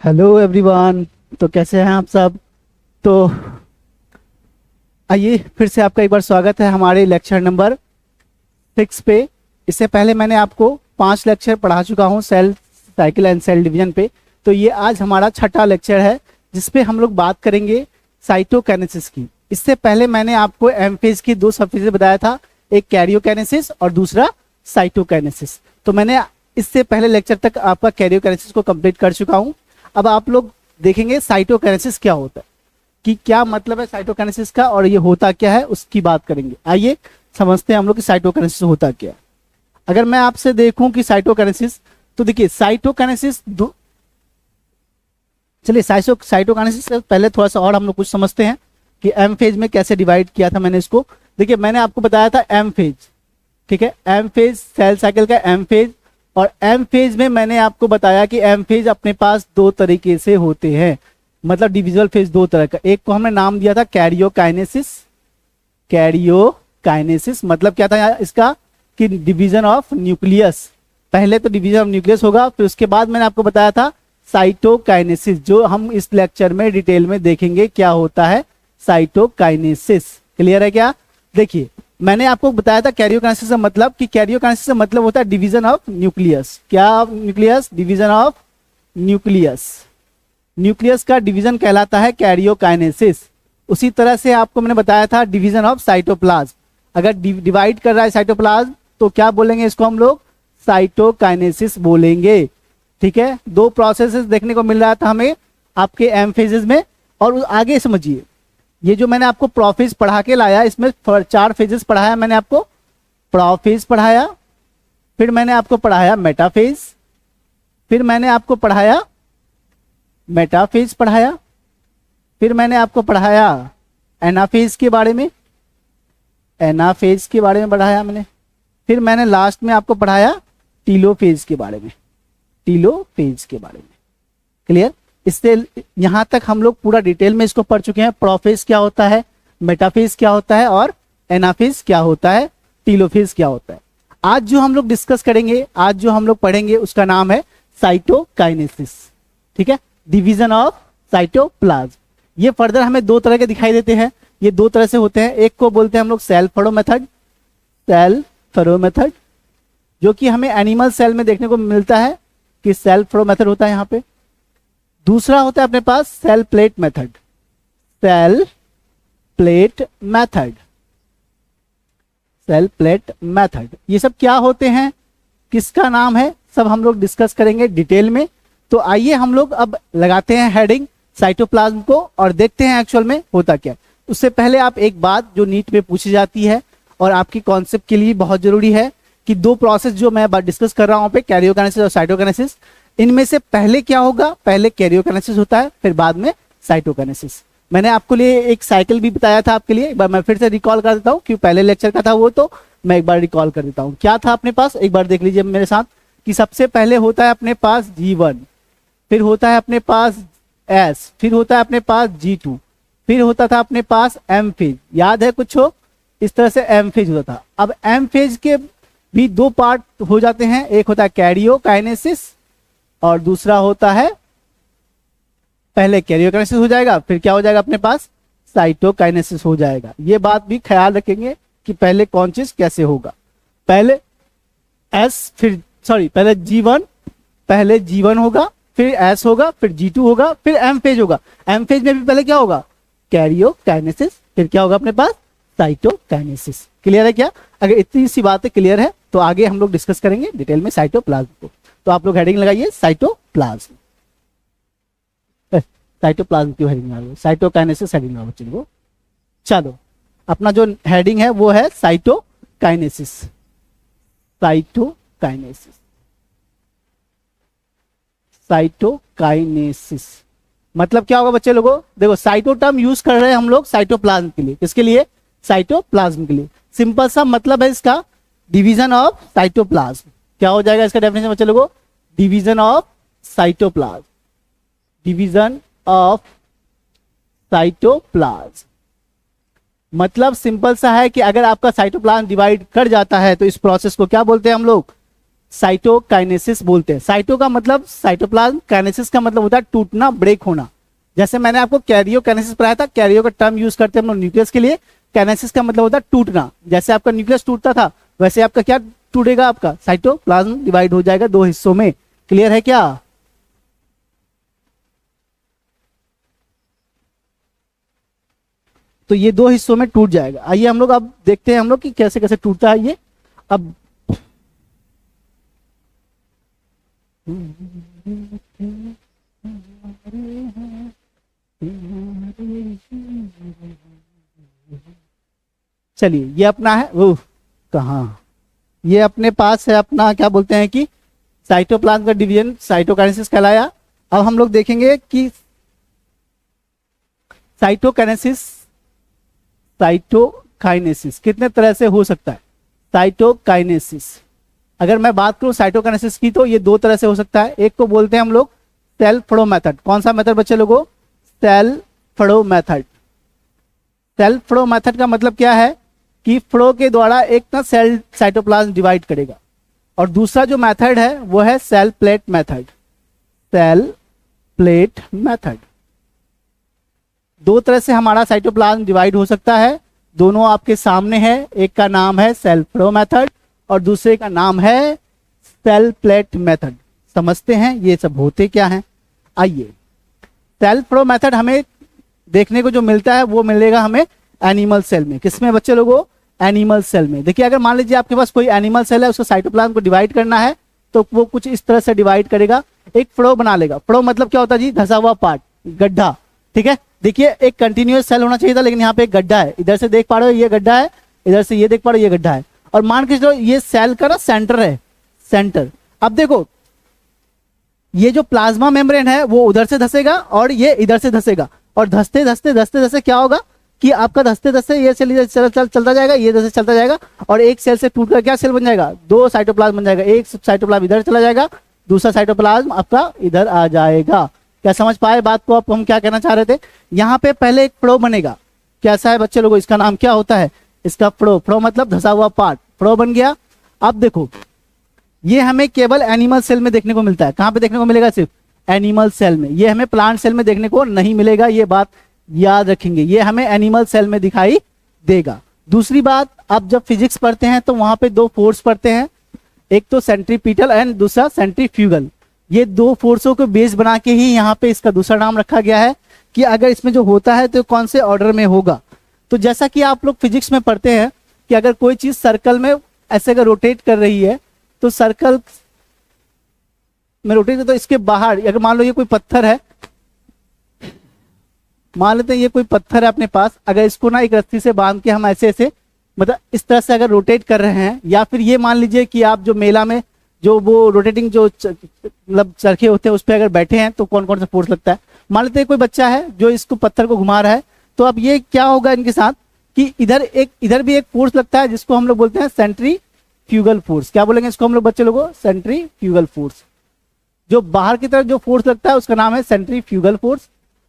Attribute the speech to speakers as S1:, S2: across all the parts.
S1: Hello everyone. तो कैसे हैं आप सब। तो आइए फिर से आपका एक बार स्वागत है हमारे लेक्चर नंबर 6 पे। इससे पहले मैंने आपको 5 लेक्चर पढ़ा चुका हूं cell cycle and cell division पे। तो ये आज हमारा छठा लेक्चर है जिसपे हम लोग बात करेंगे साइटोकाइनेसिस की। इससे पहले मैंने आपको एम फेज की 2 सब फेजेस बताया था, एक कैरियोकाइनेसिस और दूसरा साइटोकाइनेसिस। तो मैंने इससे पहले लेक्चर तक आपका कैरियोकाइनेसिस को कंप्लीट कर चुका हूं। अब आप लोग देखेंगे साइटोकाइनेसिस क्या होता है, कि क्या मतलब है साइटोकाइनेसिस का और ये होता क्या है, उसकी बात करेंगे। आइए समझते हैं हम लोग कि साइटोकाइनेसिस होता क्या है। अगर मैं आपसे देखूं कि साइटोकाइनेसिस, तो देखिए साइटोकाइनेसिस चलिए साइटोकाइनेसिस से पहले थोड़ा सा और हम लोग कुछ समझते हैं कि एम फेज में कैसे डिवाइड किया था मैंने इसको। देखिए मैंने आपको बताया था एम फेज, ठीक है, एम फेज सेल साइकिल का एम फेज। और एम फेज में मैंने आपको बताया कि एम फेज अपने पास 2 तरीके से होते हैं, मतलब डिविजुअल फेज 2 तरह का। एक को हमने नाम दिया था कैरियोकाइनेसिस। कैरियोकाइनेसिस मतलब क्या था इसका, कि डिवीजन ऑफ न्यूक्लियस। पहले तो डिवीजन ऑफ न्यूक्लियस होगा, फिर उसके बाद मैंने आपको बताया था साइटोकाइनेसिस, जो हम इस लेक्चर में डिटेल में देखेंगे क्या होता है साइटोकाइनेसिस। क्लियर है क्या। देखिए मैंने आपको बताया था कैरियोकाइनेसिस का मतलब, कि कैरियोकाइनेसिस का मतलब होता है डिवीजन ऑफ न्यूक्लियस। क्या nucleus, division of nucleus. Nucleus का डिवीजन कहलाता है कैरियोकाइनेसिस। उसी तरह से आपको मैंने बताया था डिवीजन ऑफ साइटोप्लाज्म। अगर डिवाइड कर रहा है साइटोप्लाज्म तो क्या बोलेंगे इसको हम लोग, साइटोकाइनेसिस बोलेंगे। ठीक है, 2 प्रोसेसेस देखने को मिल रहा था हमें आपके एम फेजेस में। और आगे समझिए, ये जो मैंने आपको प्रोफेज पढ़ा के लाया, इसमें 4 फेजेस पढ़ाया मैंने आपको। प्रोफेज पढ़ाया, फिर मैंने आपको पढ़ाया मेटाफेज, फिर मैंने आपको पढ़ाया मेटाफेज पढ़ाया, फिर मैंने आपको पढ़ाया एनाफेज के बारे में, एनाफेज के बारे में पढ़ाया मैंने, फिर मैंने लास्ट में आपको पढ़ाया टीलोफेज के बारे में, टीलोफेज के बारे में। क्लियर। इससे यहां तक हम लोग पूरा डिटेल में इसको पढ़ चुके हैं। प्रोफेज क्या होता है, मेटाफेज क्या होता है और एनाफेज क्या होता है, टीलोफेज क्या होता है। आज जो हम लोग डिस्कस करेंगे, आज जो हम लोग पढ़ेंगे उसका नाम है साइटोकाइनेसिस। ठीक है, डिवीजन ऑफ साइटोप्लाज्म। ये फर्दर हमें 2 तरह के दिखाई देते हैं। ये 2 तरह से होते हैं। एक को बोलते हैं हम लोग cell furrow method, cell furrow method, जो कि हमें एनिमल सेल में देखने को मिलता है कि सेल फरो मेथड होता है यहाँ पे। दूसरा होता है अपने पास cell plate method, cell plate method, cell plate method. ये सब क्या होते हैं, किसका नाम है, सब हम लोग डिस्कस करेंगे डिटेल में। तो आइए हम लोग अब लगाते हैं हेडिंग साइटोप्लाज्म को और देखते हैं एक्चुअल में होता क्या। उससे पहले आप एक बात जो नीट में पूछी जाती है और आपकी कॉन्सेप्ट के लिए बहुत जरूरी है, कि 2 प्रोसेस जो मैं डिस्कस कर रहा हूं पे, कैरियोकाइनेसिस और साइटोकाइनेसिस, इनमें से पहले क्या होगा, पहले कैरियोकाइनेसिस होता है, फिर बाद में साइटोकाइनेसिस। मैंने आपको लिए एक साइकिल भी बताया था आपके लिए, एक बार मैं फिर से रिकॉल कर देता हूं, क्योंकि पहले लेक्चर का था वो, तो मैं एक बार रिकॉल कर देता हूं। क्या था अपने पास, एक बार देख लीजिए मेरे साथ, कि सबसे पहले होता है अपने पास G1, फिर होता है अपने पास S, फिर होता है अपने पास G2, फिर होता था अपने पास एम फेज। याद है कुछ हो, इस तरह से एम फेज होता था। अब एम फेज के भी 2 पार्ट हो जाते हैं, एक होता है कैरियोकाइनेसिस और दूसरा होता है, पहले कैरियोकाइनेसिस हो जाएगा, फिर क्या हो जाएगा अपने पास, साइटोकाइनेसिस हो जाएगा। ये बात भी ख्याल रखेंगे कि पहले कौन चीज कैसे होगा। पहले पहले G1, पहले G1 होगा, फिर S होगा, फिर G2 होगा, फिर एम फेज होगा। एम फेज में भी पहले क्या होगा, कैरियोकाइनेसिस, फिर क्या होगा अपने पास, साइटोकाइनेसिस। क्लियर है क्या। अगर इतनी सी बातें क्लियर है तो आगे हम लोग डिस्कस करेंगे डिटेल में साइटोप्लाज्म को। तो आप लोग हेडिंग लगाइए साइटोप्लाज्म, साइटोप्लाज्म क्यों हेडिंग लगा, साइटोकाइनेसिस हेडिंग लगा बच्चों को। चलो अपना जो हेडिंग है वो है साइटोकाइनेसिस, साइटोकाइनेसिस, साइटोकाइनेसिस मतलब क्या होगा बच्चे लोगों, देखो साइटो टर्म यूज कर रहे हैं हम लोग साइटोप्लाज्म के लिए। किसके लिए, साइटोप्लाज्म के लिए। सिंपल सा मतलब है इसका, डिवीजन ऑफ साइटोप्लाज्म। क्या हो जाएगा इसका डेफिनेशन बच्चे लोगों, division of cytoplasm, division of cytoplasm. मतलब सिंपल सा है कि अगर आपका साइटोप्लाज्म डिवाइड कर जाता है तो इस प्रोसेस को क्या बोलते हैं हम लोग, साइटोकाइनेसिस बोलते हैं। साइटो का मतलब साइटोप्लाज्म, काइनेसिस का मतलब होता है टूटना, ब्रेक होना। जैसे मैंने आपको कैरियोकाइनेसिस पढ़ाया था, कैरियो का टर्म यूज करते हैं हम लोग न्यूक्लियस के लिए। काइनेसिस का मतलब होता है टूटना। जैसे आपका न्यूक्लियस टूटता था, वैसे आपका क्या टूटेगा, आपका साइटोप्लाज्म डिवाइड हो जाएगा दो हिस्सों में। क्लियर है क्या? तो ये दो हिस्सों में टूट जाएगा। आइए हम लोग अब देखते हैं हम लोग कि कैसे कैसे टूटता है ये। अब चलिए, ये अपना है वो कहाँ, ये अपने पास है अपना, क्या बोलते हैं कि साइटोप्लाज्म का डिवीजन साइटोकाइनेसिस कहलाया। अब हम लोग देखेंगे कि साइटोकाइनेसिस कितने तरह से हो सकता है। साइटोकाइनेसिस, अगर मैं बात करूं साइटोकाइनेसिस की, तो ये दो तरह से हो सकता है। एक को बोलते हैं हम लोग सेल फ्लो मेथड। कौन सा मेथड बच्चे लोगों? Cell flow method. Cell flow method का मतलब क्या है कि फ्लो के द्वारा एक ना सेल साइटोप्लाज्म डिवाइड करेगा। और दूसरा जो मेथड है वो है cell plate method. Cell plate method, दो तरह से हमारा साइटोप्लाज्म डिवाइड हो सकता है। दोनों आपके सामने है। एक का नाम है सेल फ्लो मेथड और दूसरे का नाम है सेल प्लेट मेथड। समझते हैं ये सब होते क्या हैं। आइए, सेल फ्लो मेथड हमें देखने को जो मिलता है वो मिलेगा हमें एनिमल सेल में। किसमें बच्चे लोगों? एनिमल सेल में। देखिए, अगर मान लीजिए आपके पास कोई एनिमल सेल है, उसको साइटोप्लाज्म को डिवाइड करना है, तो वो कुछ इस तरह से डिवाइड करेगा, एक फ्लो बना लेगा। फ्लो मतलब क्या होता है जी? धसा हुआ पार्ट, गड्ढा। ठीक है, देखिए एक कंटिन्यूअस सेल होना चाहिए था, लेकिन यहाँ पे एक गड्ढा है। इधर से देख पा रहे हो ये गड्ढा है, इधर से ये देख पा रहे हो ये गड्ढा है। और मान के चलो ये सेल का ना सेंटर है, सेंटर। अब देखो, ये जो प्लाज्मा मेम्ब्रेन है वो उधर से धसेगा और ये इधर से धसेगा, और धसते धसते धसते धसते क्या होगा कि आपका धसते धसते ये सेल इधर चलता जाएगा, ये इधर से चलता जाएगा, और एक सेल से टूटकर क्या सेल बन जाएगा? दो साइटोप्लाज्म बन जाएगा। एक साइटोप्लाज्म इधर चला जाएगा, दूसरा साइटोप्लाज्म आपका इधर आ जाएगा। क्या समझ पाए बात को? आप हम क्या कहना चाह रहे थे? यहाँ पे पहले एक फ्लो बनेगा। कैसा है बच्चे लोगों? इसका नाम क्या होता है? इसका फ्लो। फ्लो मतलब धसा हुआ पार्ट, फ्लो बन गया। अब देखो, ये हमें केवल एनिमल सेल में देखने को मिलता है। कहाँ पे देखने को मिलेगा? सिर्फ एनिमल सेल में। ये हमें प्लांट सेल में देखने को नहीं मिलेगा। ये बात याद रखेंगे, ये हमें एनिमल सेल में दिखाई देगा। दूसरी बात, आप जब फिजिक्स पढ़ते हैं तो वहां पे दो फोर्स पढ़ते हैं, एक तो सेंट्रीपिटल एंड दूसरा सेंट्रीफ्यूगल। ये दो फोर्सों को बेस बना के ही यहाँ पे इसका दूसरा नाम रखा गया है कि अगर इसमें जो होता है तो कौन से ऑर्डर में होगा। तो जैसा कि आप लोग फिजिक्स में पढ़ते हैं कि अगर कोई चीज सर्कल में ऐसे अगर रोटेट कर रही है, तो सर्कल में रोटेट, तो इसके बाहर अगर मान लो ये कोई पत्थर है, मान लेते हैं ये कोई पत्थर है अपने पास, अगर इसको ना एक रस्सी से बांध के हम ऐसे ऐसे मतलब इस तरह से अगर रोटेट कर रहे हैं, या फिर ये मान लीजिए कि आप जो मेला में जो वो रोटेटिंग जो मतलब चरखे होते हैं उस पर अगर बैठे हैं, तो कौन कौन सा फोर्स लगता है। मान लेते हैं कोई बच्चा है जो इसको पत्थर को घुमा रहा है, तो अब ये क्या होगा इनके साथ कि इधर भी एक फोर्स लगता है जिसको हम लोग बोलते हैं सेंट्रीफ्यूगल फोर्स। क्या बोलेंगे इसको हम लोग बच्चे लोगों? Centrifugal force. जो बाहर की तरफ जो फोर्स लगता है उसका नाम है सेंट्रीफ्यूगल फोर्स,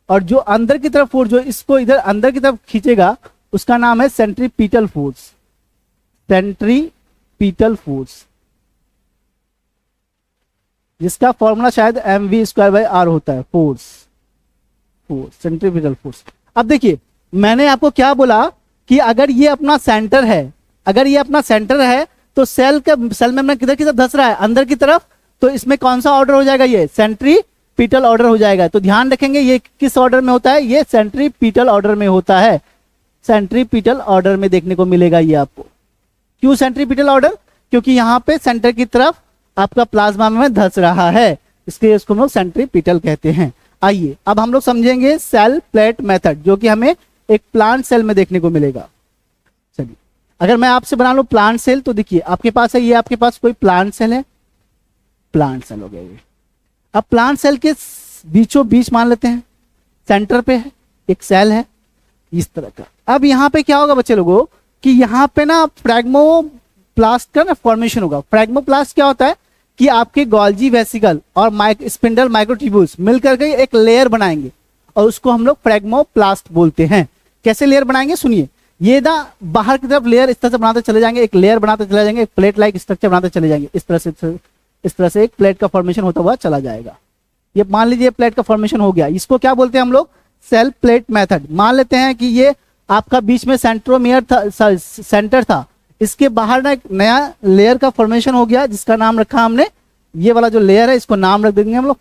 S1: और जो अंदर की तरफ फोर्स जो इसको इधर अंदर की तरफ खींचेगा उसका नाम है सेंट्रीपिटल फोर्स। सेंट्रीपिटल फोर्स, जिसका फॉर्मूला शायद mv²/r होता है। Force, centripetal force. अब देखिए, मैंने आपको क्या बोला कि अगर ये अपना सेंटर है, अगर ये अपना सेंटर है, तो सेल में किधर की तरफ धस रहा है? अंदर की तरफ। तो इसमें कौन सा ऑर्डर हो जाएगा? ये सेंट्रीपिटल ऑर्डर हो जाएगा। तो ध्यान रखेंगे ये किस ऑर्डर में होता है? ये सेंट्रीपिटल ऑर्डर में होता है। सेंट्रीपिटल ऑर्डर में देखने को मिलेगा ये आपको। क्यों सेंट्रीपिटल ऑर्डर? क्योंकि यहाँ पे सेंटर की तरफ आपका प्लाज्मा में धस रहा है, इसलिए इसको हम लोग सेंट्रीपिटल कहते हैं। आइए अब हम लोग समझेंगे सेल प्लेट मेथड, जो कि हमें एक प्लांट सेल में देखने को मिलेगा। चलिए, अगर मैं आपसे बना लूं प्लांट सेल, तो देखिए आपके पास है, ये आपके पास कोई प्लांट सेल है, प्लांट सेल हो गया ये। अब प्लांट सेल के बीचों बीच मान लेते हैं सेंटर पे है एक सेल है इस तरह का। अब यहाँ पे क्या होगा बच्चे लोगों कि यहाँ पे ना फ्रैग्मोप्लास्ट का ना फॉर्मेशन होगा। फ्रैग्मोप्लास्ट क्या होता है कि आपके गोल्जी वेसिकल और स्पिंडल माइक्रोट्यूब्यूल्स मिलकर के एक लेयर बनाएंगे, और उसको हम लोग फ्रैग्मोप्लास्ट बोलते हैं। कैसे लेयर बनाएंगे सुनिए। ये ना बाहर की तरफ लेयर इस तरह से बनाते चले जाएंगे, एक लेयर बनाते चले जाएंगे, एक प्लेट लाइक स्ट्रक्चर बनाते चले जाएंगे, इस तरह से एक प्लेट का फॉर्मेशन होता हुआ चला जाएगा। ये मान लीजिए प्लेट का फॉर्मेशन हो गया, इसको क्या बोलते हैं हम लोग, सेल प्लेट मेथड। मान लेते हैं कि ये आपका बीच में सेंट्रोमियर था, सेंटर था, इसके बाहर ना एक नया लेयर का फॉर्मेशन हो गया जिसका नाम रखा हमने, ये वाला जो लेयर है इसको नाम रख देंगे हम लोग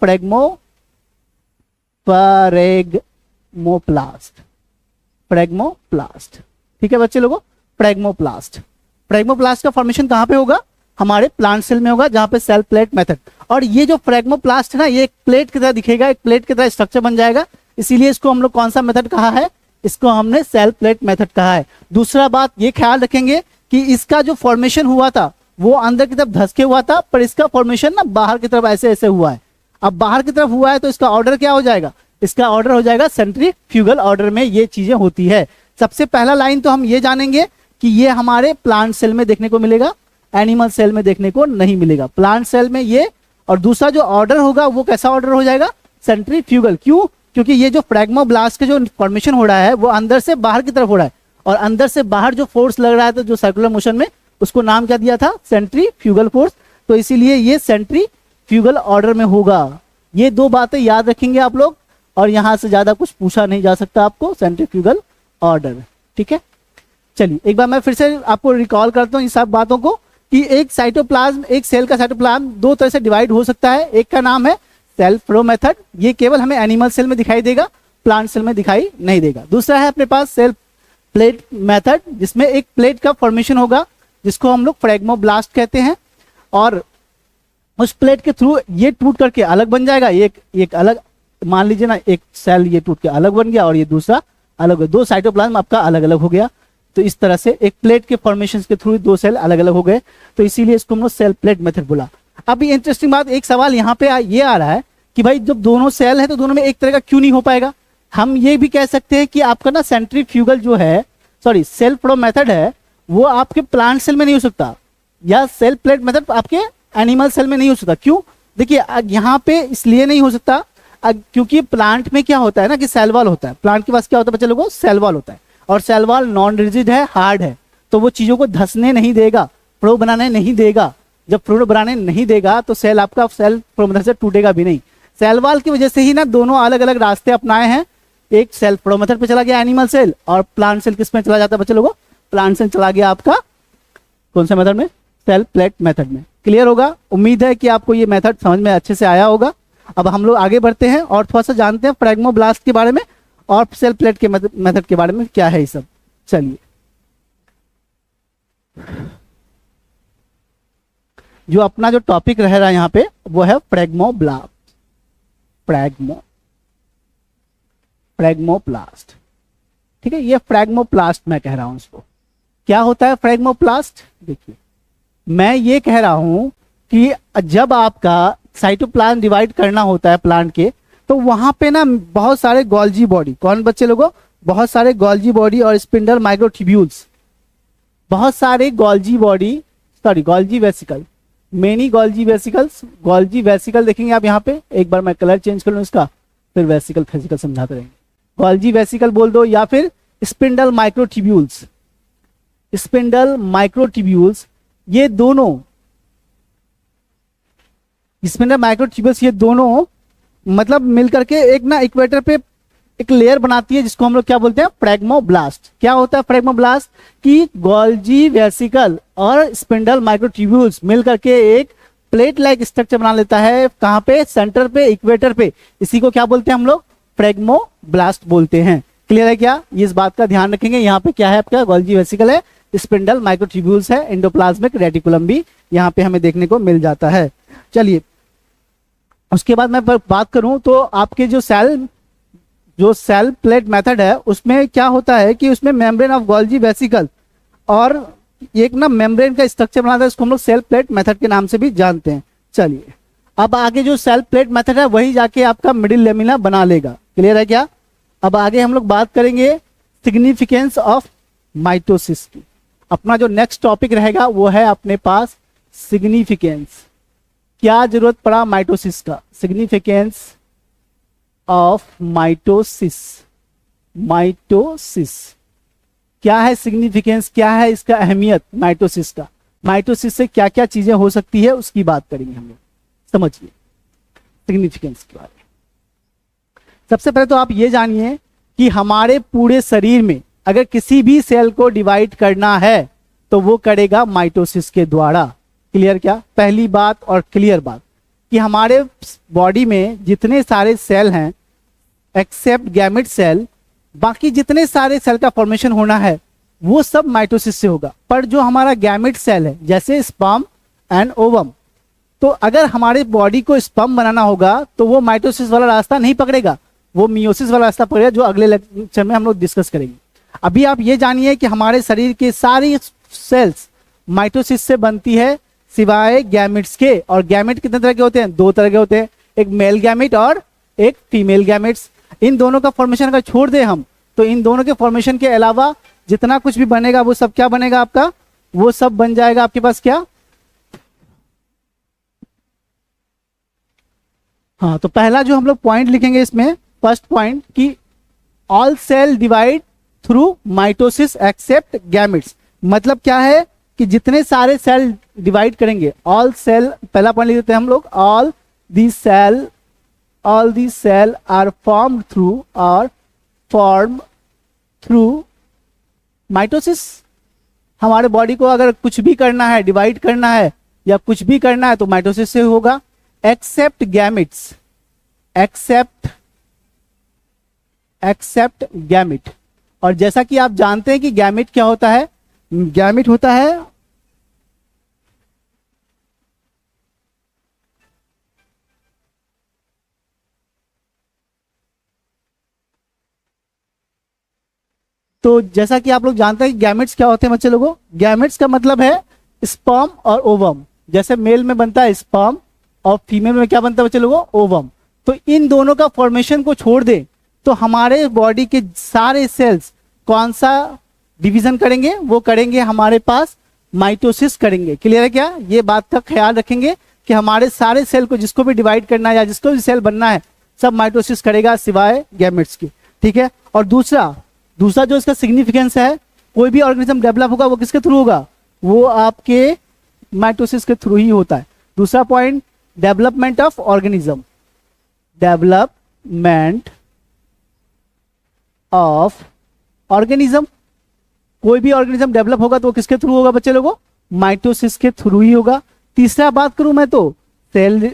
S1: फ्रैग्मोप्लास्ट। ठीक है बच्चे लोगों, फ्रैग्मोप्लास्ट का फॉर्मेशन कहां पे होगा, हमारे प्लांट सेल में होगा, जहां पे सेल प्लेट मेथड। और ये जो फ्रैग्मोप्लास्ट है ना, ये एक प्लेट की तरह दिखेगा, एक प्लेट की तरह स्ट्रक्चर बन जाएगा, इसीलिए इसको हम लोग कौन सा मेथड कहा है, इसको हमने सेल प्लेट मेथड कहा है। दूसरा बात ये ख्याल रखेंगे कि इसका जो फॉर्मेशन हुआ था वो अंदर की तरफ धस के हुआ था, पर इसका फॉर्मेशन ना बाहर की तरफ ऐसे ऐसे हुआ है। अब बाहर की तरफ हुआ है तो इसका ऑर्डर क्या हो जाएगा, इसका ऑर्डर हो जाएगा सेंट्रीफ्यूगल ऑर्डर में ये चीजें होती है। सबसे पहला लाइन तो हम ये जानेंगे कि ये हमारे प्लांट सेल में देखने को मिलेगा, एनिमल सेल में देखने को नहीं मिलेगा। प्लांट सेल में ये, और दूसरा जो ऑर्डर होगा वो कैसा ऑर्डर हो जाएगा, सेंट्रीफ्यूगल। क्यों, क्योंकि ये जो फ्रैग्मोब्लास्ट का जो फॉर्मेशन हो रहा है वो अंदर से बाहर की तरफ हो रहा है, और अंदर से बाहर जो फोर्स लग रहा है तो जो सर्कुलर मोशन में, उसको नाम क्या दिया था, सेंट्रीफ्यूगल फोर्स। तो इसीलिए ये सेंट्रीफ्यूगल ऑर्डर में होगा। ये दो बातें याद रखेंगे आप लोग, और यहां से ज्यादा कुछ पूछा नहीं जा सकता आपको, सेंट्रीफ्यूगल ऑर्डर। ठीक है, चलिए एक बार मैं फिर से आपको रिकॉल करता हूँ इन सब बातों को, कि एक साइटोप्लाज्म, एक सेल का साइटोप्लाज्म दो तरह से डिवाइड हो सकता है। एक का नाम है सेल फ्लो मेथड, ये केवल हमें एनिमल सेल में दिखाई देगा, प्लांट सेल में दिखाई नहीं देगा। दूसरा है अपने पास सेल प्लेट मेथड, जिसमें एक प्लेट का फॉर्मेशन होगा जिसको हम लोग फ्रैग्मोब्लास्ट कहते हैं, और उस प्लेट के थ्रू ये टूट करके अलग बन जाएगा, एक अलग, मान लीजिए ना एक सेल ये टूट के अलग बन गया और ये दूसरा अलग, दो साइटोप्लाज्म आपका अलग अलग हो गया। तो इस तरह से एक प्लेट के फॉर्मेशन के थ्रू दो सेल अलग अलग हो गए, तो इसीलिए इसको हम लोग सेल प्लेट मेथड बोला। अब ये इंटरेस्टिंग बात, एक सवाल यहाँ पे ये आ रहा है कि भाई जब दोनों सेल है तो दोनों में एक तरह का क्यों नहीं हो पाएगा। हम ये भी कह सकते हैं कि आपका ना सेंट्रीफ्यूगल जो है, सॉरी सेल फ्लो मेथड है, वो आपके प्लांट सेल में नहीं हो सकता, या सेल प्लेट मेथड आपके एनिमल सेल में नहीं हो सकता। क्यों, देखिए यहाँ पे इसलिए नहीं हो सकता क्योंकि प्लांट में क्या होता है ना कि सेल वॉल होता है, प्लांट के पास क्या होता है बच्चे लोगों, सेल वॉल होता है, और सेल वॉल नॉन रिजिड है, हार्ड है, तो वो चीजों को धसने नहीं देगा, फ्लो बनाने नहीं देगा। जब फ्लो बनाने नहीं देगा तो सेल आपका सेल फ्लो मेथड से टूटेगा भी नहीं। सेल वॉल की वजह से ही ना दोनों अलग अलग रास्ते अपनाए हैं, एक सेल फ्लो मेथड पे चला गया एनिमल सेल, और प्लांट सेल किस में चला जाता है बच्चे लोगों, प्लांट सेल चला गया आपका कौन सा मेथड में, सेल प्लेट मेथड में। क्लियर होगा, उम्मीद है कि आपको ये मेथड समझ में अच्छे से आया होगा। अब हम लोग आगे बढ़ते हैं और थोड़ा सा जानते हैं फ्रैग्मोब्लास्ट के बारे में और सेल प्लेट के मेथड के बारे में क्या है ये सब। चलिए, जो अपना जो टॉपिक रह रहा है यहाँ पे वो है फ्रैग्मोप्लास्ट। ठीक है, ये फ्रैग्मोप्लास्ट मैं कह रहा हूं इसको। क्या होता है फ्रैग्मोप्लास्ट, देखिए मैं ये कह रहा हूं कि जब आपका साइटोप्लाज्म डिवाइड करना होता है प्लांट के, तो वहां पे ना बहुत सारे गोल्जी बॉडी, कौन बच्चे लोगों, बहुत सारे गोल्जी बॉडी और स्पिंडल माइक्रोट्यूब्यूल्स, बहुत सारे Golgi body, sorry Golgi vesicle, many Golgi vesicles, Golgi vesicle देखेंगे आप यहाँ पे। एक बार मैं कलर चेंज कर लूँ इसका, फिर वेसिकल फिजिकल समझाते रहेंगे। गोल्जी वेसिकल बोल दो, या फिर स्पिंडल माइक्रोट्यूब्यूल्स, स्पिंडल माइक्रोट्यूब्यूल्स, ये दोनों स्पिंडल माइक्रोट्यूब्यूल्स, ये दोनों मतलब मिलकर के एक ना इक्वेटर पे एक लेयर बनाती है जिसको हम लोग क्या बोलते हैं, फ्रैग्मोब्लास्ट। क्या होता है फ्रैग्मोब्लास्ट, कि गोल्जी वेसिकल और स्पिंडल माइक्रोट्यूब्यूल्स मिलकर के एक प्लेट लाइक स्ट्रक्चर बना लेता है, कहां पे, सेंटर पे, इक्वेटर पे। इसी को क्या बोलते हैं हम लोग, फ्रैग्मोब्लास्ट बोलते हैं। क्लियर है क्या, इस बात का ध्यान रखेंगे। यहाँ पे क्या है आपका, गोल्जी वेसिकल है, स्पिंडल माइक्रोट्यूब्यूल्स है, एंडोप्लाज्मिक रेटिकुलम भी यहाँ पे हमें देखने को मिल जाता है। चलिए, उसके बाद मैं बात करूं तो आपके जो सेल प्लेट मेथड है उसमें क्या होता है कि उसमें मेम्ब्रेन ऑफ गोल्जी वेसिकल और एक ना मेम्ब्रेन का स्ट्रक्चर बनाता है, इसको हम लोग सेल प्लेट मेथड के नाम से भी जानते हैं। चलिए, अब आगे जो सेल प्लेट मेथड है वही जाके आपका मिडिल लेमिना बना लेगा। क्लियर है क्या, अब आगे हम लोग बात करेंगे सिग्निफिकेंस ऑफ माइटोसिस की। अपना जो नेक्स्ट टॉपिक रहेगा वो है अपने पास सिग्निफिकेंस, क्या जरूरत पड़ा माइटोसिस का, सिग्निफिकेंस ऑफ माइटोसिस। क्या है सिग्निफिकेंस, क्या है इसका अहमियत माइटोसिस का, माइटोसिस से क्या क्या चीजें हो सकती है उसकी बात करेंगे हम लोग। समझिए सिग्निफिकेंस के बारे में। सबसे पहले तो आप ये जानिए कि हमारे पूरे शरीर में अगर किसी भी सेल को डिवाइड करना है तो वो करेगा माइटोसिस के द्वारा। क्लियर? क्या पहली बात और क्लियर बात कि हमारे बॉडी में जितने सारे सेल हैं एक्सेप्ट गैमेट सेल, बाकी जितने सारे सेल का फॉर्मेशन होना है वो सब माइटोसिस से होगा। पर जो हमारा गैमेट सेल है जैसे स्पर्म एंड ओवम, तो अगर हमारे बॉडी को स्पर्म बनाना होगा तो वो माइटोसिस वाला रास्ता नहीं पकड़ेगा, वो मियोसिस वाला रास्ता पकड़ेगा, जो अगले लेक्चर में हम लोग डिस्कस करेंगे। अभी आप ये जानिए कि हमारे शरीर के सारी सेल्स माइटोसिस से बनती है सिवाय गैमेट्स के। और गैमेट कितने तरह के होते हैं? दो तरह के होते हैं, एक मेल गैमेट और एक फीमेल गैमेट्स। इन दोनों का फॉर्मेशन अगर छोड़ दे हम तो इन दोनों के फॉर्मेशन के अलावा जितना कुछ भी बनेगा वो सब क्या बनेगा आपका? वो सब बन जाएगा आपके पास क्या? हाँ, तो पहला जो हम लोग पॉइंट लिखेंगे इसमें, फर्स्ट पॉइंट कि all cell divide through mitosis except gametes. मतलब क्या है कि जितने सारे सेल डिवाइड करेंगे, ऑल सेल, पहला पॉइंट लिख देते हैं हम लोग, all the cell are form through mitosis. हमारे बॉडी को अगर कुछ भी करना है, डिवाइड करना है या कुछ भी करना है तो माइटोसिस से होगा। Except gametes, except gamete. और जैसा कि आप जानते हैं कि गैमेट क्या होता है? गैमेट होता है तो जैसा कि आप लोग जानते हैं कि गैमेट्स क्या होते हैं बच्चे लोगों? गैमेट्स का मतलब है स्पर्म और ओवम। जैसे मेल में बनता है स्पर्म और फीमेल में क्या बनता है बच्चे लोगों? ओवम। तो इन दोनों का फॉर्मेशन को छोड़ दे तो हमारे बॉडी के सारे सेल्स कौन सा डिवीजन करेंगे? वो करेंगे हमारे पास माइटोसिस करेंगे। क्लियर है क्या? ये बात का ख्याल रखेंगे कि हमारे सारे सेल को जिसको भी डिवाइड करना है या जिसको भी सेल बनना है सब माइटोसिस करेगा सिवाय गैमेट्स के। ठीक है? और दूसरा जो इसका सिग्निफिकेंस है, कोई भी ऑर्गेनिज्म डेवलप होगा वो किसके थ्रू होगा? वो आपके माइटोसिस के थ्रू ही होता है। दूसरा point, development of organism, development of organism. कोई भी ऑर्गेनिज्म डेवलप होगा तो वो किसके थ्रू होगा बच्चे लोगों? माइटोसिस के थ्रू ही होगा। तीसरा बात करूं मैं तो सेल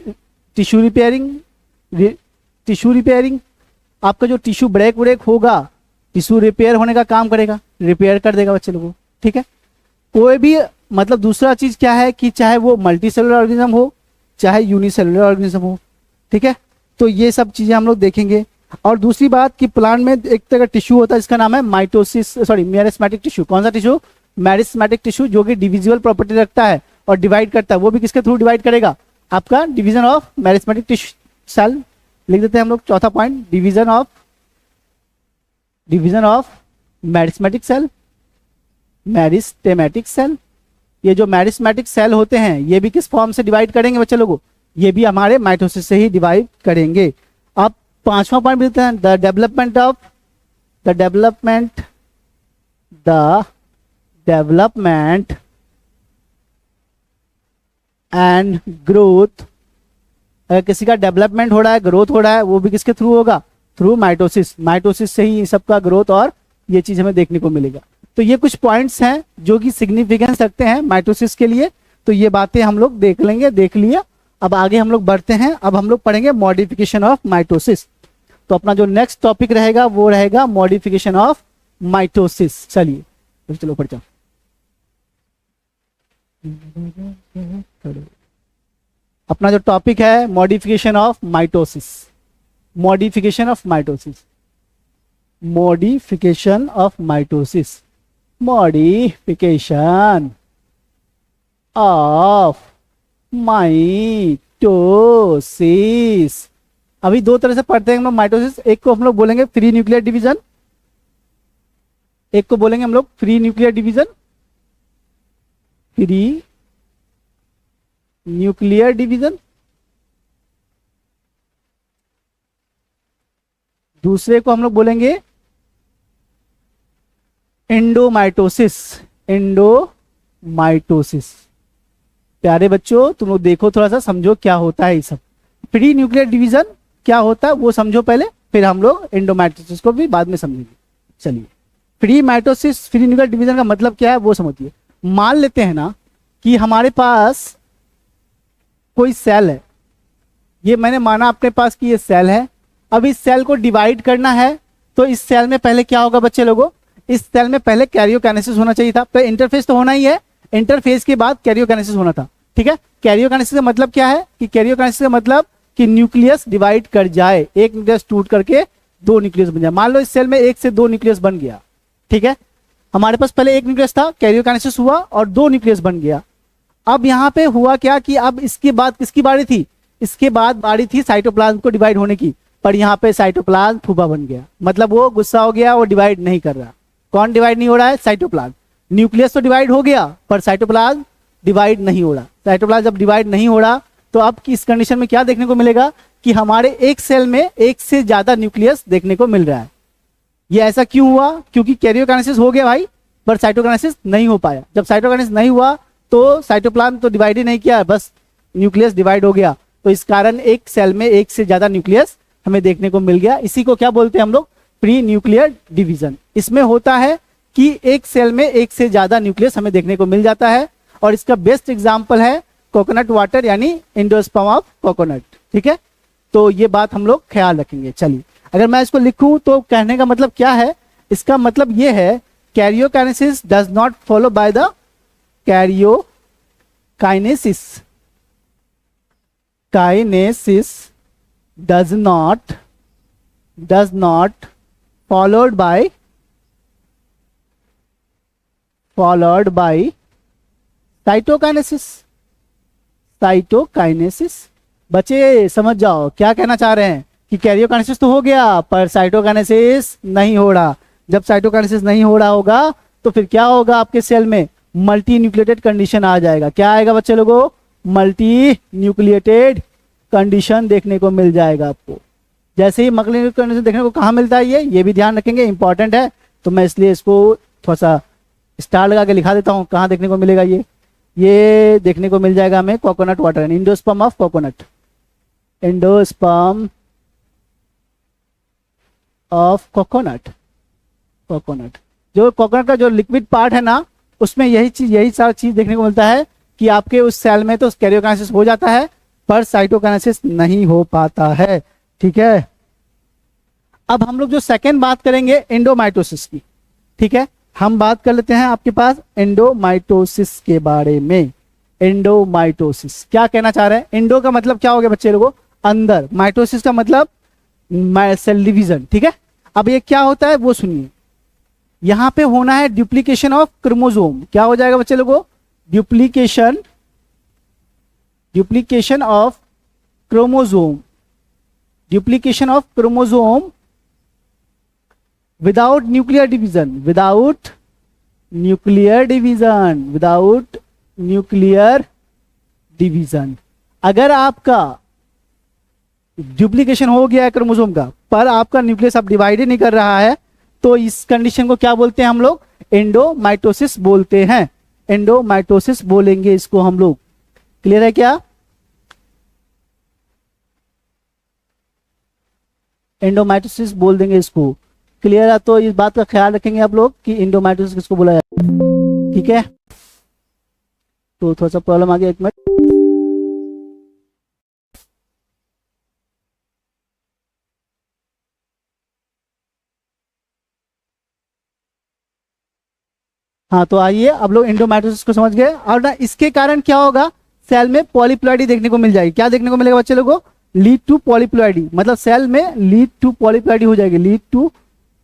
S1: टिश्यू रिपेयरिंग, आपका जो टिश्यू ब्रेक होगा, टिश्यू रिपेयर होने का काम करेगा, रिपेयर कर देगा बच्चे लोगों। ठीक है? कोई भी मतलब दूसरा चीज क्या है कि चाहे वो मल्टी सेलुलर ऑर्गेनिज्म हो चाहे यूनिसेलुलर ऑर्गेनिज्म हो। ठीक है? तो ये सब चीजें हम लोग देखेंगे। और दूसरी बात कि प्लांट में एक तरह का टिश्यू होता है जिसका नाम है मेरिस्मेटिक टिश्यू। कौन सा टिश्यू? मेरिस्मेटिक टिश्यू, जो कि डिविजिबल प्रॉपर्टी रखता है और डिवाइड करता है। वो भी किसके थ्रू डिवाइड करेगा? आपका division of meristematic tissue cell. लिख देते हैं हम लोग चौथा point, division of meristematic cell, meristematic cell. ये जो मेरिस्मेटिक सेल होते हैं ये भी किस फॉर्म से डिवाइड करेंगे बच्चे लोगों? ये भी हमारे माइटोसिस से ही डिवाइड करेंगे। अब पांचवा पॉइंट मिलते हैं, द डेवलपमेंट एंड ग्रोथ। अगर किसी का डेवलपमेंट हो रहा है, ग्रोथ हो रहा है, वो भी किसके थ्रू होगा? Through mitosis. माइटोसिस से ही सबका ग्रोथ और ये चीज हमें देखने को मिलेगा। तो ये कुछ पॉइंट्स हैं जो कि सिग्निफिकेंस रखते हैं माइटोसिस के लिए। तो ये बातें हम लोग देख लेंगे, देख लिया। अब आगे हम लोग बढ़ते हैं। अब हम लोग पढ़ेंगे मॉडिफिकेशन ऑफ माइटोसिस। तो अपना जो नेक्स्ट टॉपिक रहेगा वो रहेगा मॉडिफिकेशन ऑफ माइटोसिस। चलिए तो चलो पढ़ जाओ। अपना जो टॉपिक है modification of mitosis, modification of mitosis, modification of mitosis, modification of mitosis. अभी दो तरह से पढ़ते हैं हम लोग माइटोसिस। एक को हम लोग बोलेंगे फ्री न्यूक्लियर डिवीजन, एक को बोलेंगे हम लोग free nuclear division, free nuclear division. दूसरे को हम लोग बोलेंगे एंडोमाइटोसिस, एंडोमाइटोसिस। प्यारे बच्चों तुम लोग देखो, थोड़ा सा समझो क्या होता है ये सब। प्री न्यूक्लियर डिवीजन क्या होता है वो समझो पहले, फिर हम लोग एंडोमाइटोसिस को भी बाद में समझेंगे। चलिए, pre mitosis, pre nuclear division का मतलब क्या है वो समझिए। मान लेते हैं ना कि हमारे पास कोई सेल है, ये मैंने माना अपने पास कि ये सेल है। अब इस सेल को डिवाइड करना है तो इस सेल में पहले क्या होगा बच्चे लोगों, इस सेल में पहले कैरियोकाइनेसिस होना चाहिए था। पहले इंटरफेस तो होना ही है, इंटरफेस के बाद कैरियोकाइनेसिस होना था। ठीक है, कैरियोकाइनेसिस का मतलब क्या है कि कैरियोकाइनेसिस का मतलब कि न्यूक्लियस डिवाइड कर जाए, एक न्यूक्लियस टूट करके दो न्यूक्लियस बन जाए। मान लो इस सेल में एक से दो न्यूक्लियस बन गया। ठीक है, हमारे पास पहले एक न्यूक्लियस था, कैरियोकाइनेसिस हुआ और दो न्यूक्लियस बन गया। अब यहाँ पे हुआ क्या कि अब इसके बाद किसकी बारी थी, इसके बाद बारी थी साइटोप्लाज्म को डिवाइड होने की, पर यहाँ पे साइटोप्लाज्म फूफा बन गया। मतलब वो गुस्सा हो गया, वो डिवाइड नहीं कर रहा। कौन डिवाइड नहीं हो रहा है, साइटोप्लाज्म। न्यूक्लियस तो डिवाइड हो गया पर साइटोप्लाज्म डिवाइड नहीं हो रहा। साइटोप्लाज्म जब डिवाइड नहीं हो रहा तो अब की इस कंडीशन में क्या देखने को मिलेगा कि हमारे एक सेल में एक से ज्यादा न्यूक्लियस देखने को मिल रहा है। ये ऐसा क्यों हुआ, क्योंकि कैरियोकाइनेसिस हो गया भाई, पर साइटोकाइनेसिस नहीं हो पाया। जब साइटोकाइनेसिस नहीं हुआ तो साइटोप्लाज्म तो डिवाइड ही नहीं किया, बस न्यूक्लियस डिवाइड हो गया। तो इस कारण एक सेल में एक से ज्यादा न्यूक्लियस हमें देखने को मिल गया। इसी को क्या बोलते हैं हम लोग, प्री न्यूक्लियर डिवीजन। इसमें होता है कि एक सेल में एक से ज्यादा न्यूक्लियस हमें देखने को मिल जाता है। और इसका बेस्ट एग्जाम्पल है कोकोनट वाटर, यानी एंडोस्पर्म ऑफ कोकोनट। ठीक है, तो ये बात हम लोग ख्याल रखेंगे। चलिए, अगर मैं इसको लिखूं तो कहने का मतलब क्या है, इसका मतलब ये है karyokinesis does not follow by the karyokinesis, kinesis does not followed by cytokinesis. Cytokinesis बच्चे समझ जाओ क्या कहना चाह रहे हैं कि कैरियोकाइनेसिस तो हो गया पर साइटोकाइनेसिस नहीं हो रहा। जब साइटोकाइनेसिस नहीं हो रहा होगा तो फिर क्या होगा, आपके सेल में मल्टी न्यूक्लिएटेड कंडीशन आ जाएगा। क्या आएगा बच्चे लोगों, मल्टी न्यूक्लिएटेड कंडीशन देखने को मिल जाएगा आपको। जैसे ही मल्टी कंडीशन देखने को कहाँ मिलता है, ये भी ध्यान रखेंगे, इंपॉर्टेंट है। तो मैं इसलिए इसको थोड़ा सा स्टार लगा के लिखा देता हूँ। कहाँ देखने को मिलेगा, ये देखने को मिल जाएगा हमें coconut water, endosperm of coconut, endosperm of coconut. Coconut जो कोकोनट का जो लिक्विड पार्ट है ना, उसमें यही सारी चीज देखने को मिलता है कि आपके उस सेल में तो कैरियोकाइनेसिस हो जाता है पर साइटोकाइनेसिस नहीं हो पाता है। ठीक है, अब हम लोग जो सेकेंड बात करेंगे एंडोमाइटोसिस की। ठीक है, हम बात कर लेते हैं आपके पास एंडोमाइटोसिस के बारे में। एंडोमाइटोसिस क्या कहना चाह रहे हैं, एंडो का मतलब क्या हो गया बच्चे लोगों, अंदर, माइटोसिस का मतलब सेल डिवीजन। ठीक है, अब ये क्या होता है वो सुनिए। यहां पे होना है डुप्लीकेशन ऑफ क्रोमोसोम। क्या हो जाएगा बच्चे लोगों, duplication of chromosome, duplication of chromosome without nuclear division, without nuclear division. अगर आपका डुप्लीकेशन हो गया है क्रोमोसोम का पर आपका न्यूक्लियस अब डिवाइड ही नहीं कर रहा है, तो इस कंडीशन को क्या बोलते हैं हम लोग, एंडोमाइटोसिस बोलते हैं। एंडोमाइटोसिस बोलेंगे इसको हम लोग। क्लियर है क्या, एंडोमाइटोसिस बोल देंगे इसको। क्लियर है, तो इस बात का ख्याल रखेंगे आप लोग कि एंडोमाइटोसिस किसको बोला जाता है। ठीक है, तो थोड़ा सा प्रॉब्लम आ गया, एक मिनट। हाँ, तो आइए अब लोग एंडोमाइटोसिस को समझ गए। और ना इसके कारण क्या होगा, सेल में पॉलीप्लॉइडी देखने को मिल जाएगी। क्या देखने को मिलेगा बच्चे लोगों, लीड टू पॉलीप्लॉइडी, मतलब सेल में लीड टू पॉलीप्लॉइडी हो जाएगी। लीड टू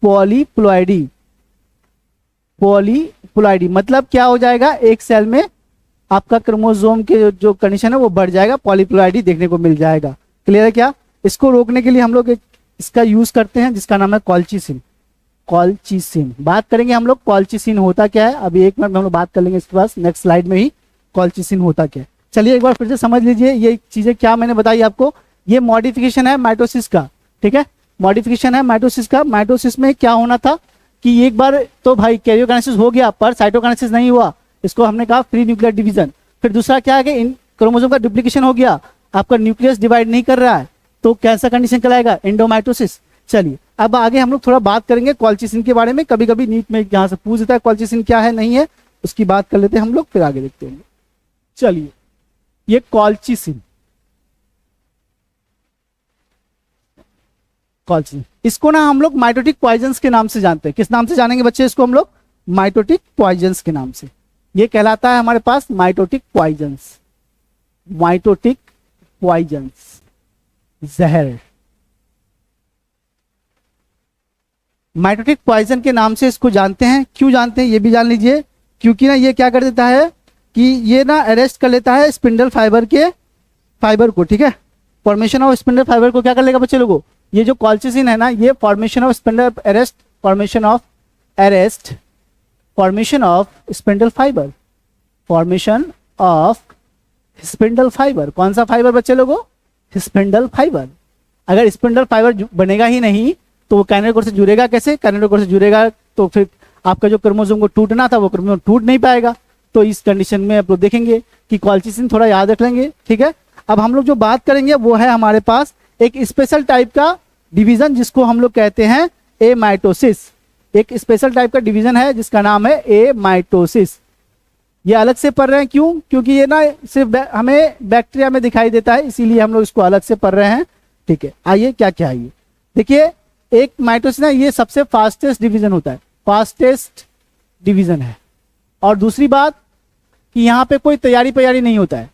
S1: पॉलीप्लॉइडी, पॉलीप्लॉइडी मतलब क्या हो जाएगा, एक सेल में आपका क्रोमोसोम के जो कंडीशन है वो बढ़ जाएगा, पॉलीप्लॉइडी देखने को मिल जाएगा। क्लियर है क्या, इसको रोकने के लिए हम लोग इसका यूज करते हैं जिसका नाम है कॉल्चिसिन। कॉल्चिसिन बात करेंगे हम लोग, कॉल्चिसिन होता क्या है अभी एक मिनट में हम लोग बात कर लेंगे इसके पास, नेक्स्ट स्लाइड में ही कॉल्चिसिन होता क्या है। चलिए एक बार फिर से समझ लीजिए ये चीजें क्या मैंने बताई आपको। ये मॉडिफिकेशन है माइटोसिस का। ठीक है, मॉडिफिकेशन है माइटोसिस का। माइटोसिस में क्या होना था कि एक बार तो भाई कैरियोकाइनेसिस हो गया पर साइटोकाइनेसिस नहीं हुआ, इसको हमने कहा फ्री न्यूक्लियर डिवीजन। फिर दूसरा क्या है कि इन क्रोमोसोम का डुप्लीकेशन हो गया, आपका न्यूक्लियस डिवाइड नहीं कर रहा है, तो कैसा कंडीशन कहलाएगा, एंडोमाइटोसिस। चलिए अब आगे हम लोग थोड़ा बात करेंगे कॉलचिसिन के बारे में, कभी कभी नीट में यहाँ से पूछ देता है कॉलचिसिन क्या है नहीं है, उसकी बात कर लेते हैं हम लोग, फिर आगे देखते हैं। चलिए ये कॉलचिसिन, कॉलचिसिन इसको ना हम लोग माइटोटिक पॉइजन्स के नाम से जानते हैं। किस नाम से जानेंगे बच्चे इसको हम लोग, माइटोटिक पॉइजन्स के नाम से। ये कहलाता है हमारे पास माइटोटिक पॉइजन्स, माइटोटिक पॉइजन्स, जहर। माइटोटिक पॉइजन के नाम से इसको जानते हैं। क्यों जानते हैं ये भी जान लीजिए, क्योंकि ना ये क्या कर देता है कि ये ना अरेस्ट कर लेता है स्पिंडल फाइबर के फाइबर को, ठीक है। फॉर्मेशन ऑफ स्पिंडल फाइबर को क्या कर लेगा बच्चे लोगों, ये जो कॉलचिसिन है ना, ये formation of spindle arrest, formation of arrest, formation of spindle fibre, formation of spindle fibre. कौन सा फाइबर बच्चे लोगों, स्पिंडल फाइबर। अगर स्पिंडल फाइबर बनेगा ही नहीं तो वो काइनेटोकोर से जुड़ेगा कैसे, काइनेटोकोर से जुड़ेगा तो फिर आपका जो क्रोमोसोम को टूटना था वो क्रोमोसोम टूट नहीं पाएगा। तो इस कंडीशन में आप लोग देखेंगे कि कॉलचिसिन थोड़ा याद रख लेंगे, ठीक है। अब हम लोग जो बात करेंगे वो है हमारे पास एक स्पेशल टाइप का डिवीजन जिसको हम लोग कहते हैं एमाइटोसिस। एक स्पेशल टाइप का डिवीजन है जिसका नाम है एमाइटोसिस। ये अलग से पढ़ रहे हैं, क्यों, क्योंकि ये ना सिर्फ हमें बैक्टीरिया में दिखाई देता है, इसीलिए हम लोग इसको अलग से पढ़ रहे हैं, ठीक है। आइए क्या क्या है ये देखिए, एक माइटोसिस ना ये सबसे फास्टेस्ट डिवीजन होता है, फास्टेस्ट डिवीजन है। और दूसरी बात कि यहाँ पे कोई तैयारी नहीं होता है।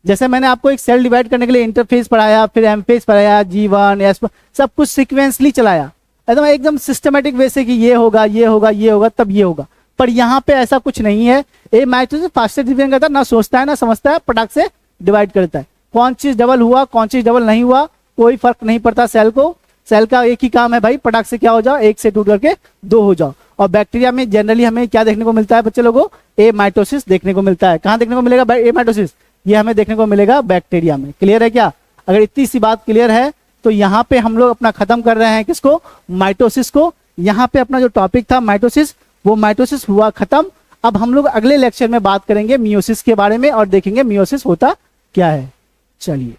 S1: जैसे मैंने आपको एक सेल डिवाइड करने के लिए इंटरफेस पढ़ाया, फिर एमफेस पढ़ाया, G1 S, सब कुछ सीक्वेंसली चलाया एकदम सिस्टमेटिक वे से कि ये होगा ये होगा ये होगा तब ये होगा, पर यहाँ पे ऐसा कुछ नहीं है। ए माइटोसिस फास्टेस्ट डिवीजन करता है, ना सोचता है ना समझता है, पटाख से डिवाइड करता है। कौन चीज डबल हुआ कौन चीज डबल नहीं हुआ कोई फर्क नहीं पड़ता सेल को। सेल का एक ही काम है भाई, पटाख से क्या हो जाओ, एक से टूट करके दो हो जाओ। और बैक्टीरिया में जनरली हमें क्या देखने को मिलता है बच्चे लोगों, एमाइटोसिस देखने को मिलता है। कहाँ देखने को मिलेगा एमाइटोसिस, ये हमें देखने को मिलेगा बैक्टीरिया में। क्लियर है क्या, अगर इतनी सी बात क्लियर है तो यहाँ पे हम लोग अपना खत्म कर रहे हैं किसको, माइटोसिस को। यहाँ पे अपना जो टॉपिक था माइटोसिस, वो माइटोसिस हुआ खत्म। अब हम लोग अगले लेक्चर में बात करेंगे मियोसिस के बारे में और देखेंगे मियोसिस होता क्या है। चलिए।